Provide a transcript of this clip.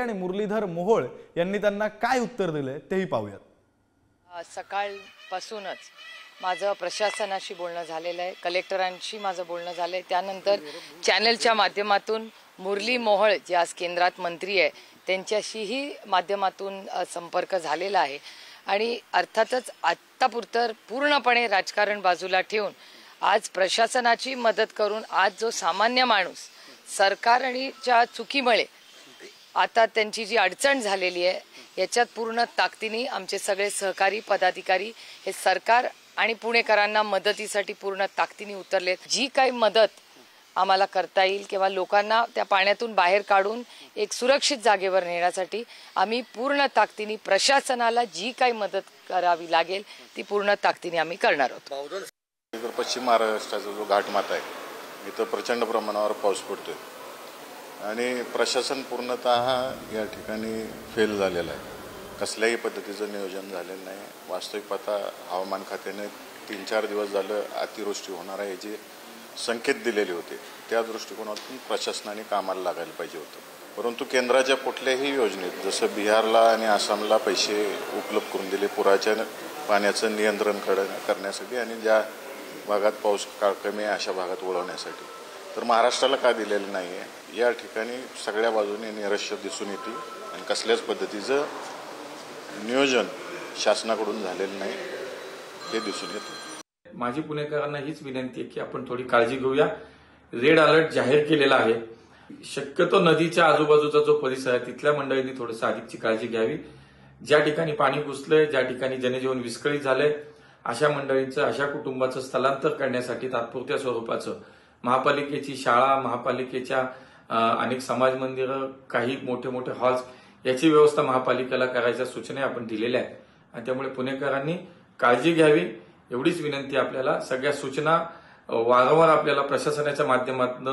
आणि मुरलीधर मोहोळ यांनी त्यांना काय उत्तर दिले तेही पाहूयात। सकाळपासूनच माझं प्रशासनाशी बोलणं झालेलं आहे, कलेक्टरांशी माझं बोलणं झालं आहे, त्यानंतर चॅनलच्या माध्यमातून मुरली मोहोळ जे आज केंद्रात मंत्री आहे त्यांच्याशीही माध्यमातून संपर्क झालेला आहे। आणि अर्थातच आत्तापुरतं पूर्णपणे राजकारण बाजूला ठेवून आज प्रशासनाची मदत करून आज जो सामान्य माणूस सरकार आणि च्या चुकीमुळे आता त्यांची जी अडचण झालेली आहे याच्यात पूर्ण ताकदीने आमचे सगळे सहकारी पदाधिकारी हे सरकार आणि पुणेकरांना मदतीसाठी पूर्ण ताकदीने उतरलेत। जी काही मदत आम्हाला करता येईल किंवा लोकांना त्या पाण्यातून बाहेर काढून एक सुरक्षित जागेवर नेण्यासाठी आम्ही पूर्ण ताकदीने प्रशासनाला जी काही मदत करावी लागेल ती पूर्ण ताकदीने आम्ही करणार आहोत। पश्चिम महाराष्ट्राचा जो घाटमाथा आहे इथं प्रचंड प्रमाणावर पाऊस पडतोय आणि प्रशासन पूर्णतः या ठिकाणी फेल झालेलं आहे। कसल्याही पद्धतीचं नियोजन झालेलं नाही। वास्तविक पाहता हवामान खात्याने 3-4 दिवस झालं अतिवृष्टी होणार आहे याचे संकेत दिलेले होते, त्या दृष्टिकोनातून प्रशासनाने कामाला लागायला पाहिजे होतं। परंतु केंद्राच्या कुठल्याही योजनेत जसं बिहारला आणि आसामला पैसे उपलब्ध करून दिले पुराच्या पाण्याचं नियंत्रण करण्यासाठी आणि ज्या भागात पाऊस कमी आहे अशा भागात वळवण्यासाठी, तर महाराष्ट्राला का दिलेलं नाही आहे या ठिकाणी सगळ्या बाजूने नैराश्य दिसून येते आणि कसल्याच पद्धतीचं नियोजन शासनाकडून झालेलं नाही हे दिसून येतं। माझी पुणेकरांना हीच विनंती आहे की आपण थोडी काळजी घेऊया। रेड अलर्ट जाहीर केलेला आहे, शक्यतो नदीच्या आजूबाजूचा जो परिसर आहे तिथल्या मंडळींनी थोडंसं अधिकची काळजी घ्यावी। ज्या ठिकाणी पाणी घुसलंय, ज्या ठिकाणी जनजीवन विस्कळीत झालंय अशा मंडळींचं, अशा कुटुंबाचं स्थलांतर करण्यासाठी तात्पुरत्या स्वरूपाचं महापालिकेची शाळा, महापालिकेच्या अनेक समाज मंदिरं, काही मोठे मोठे हॉल्स याची व्यवस्था महापालिकेला करायच्या सूचना आपण दिलेल्या आहेत आणि त्यामुळे पुणेकरांनी काळजी घ्यावी एवढीच विनंती आपल्याला। सगळ्या सूचना वारंवार आपल्याला प्रशासनाच्या माध्यमातून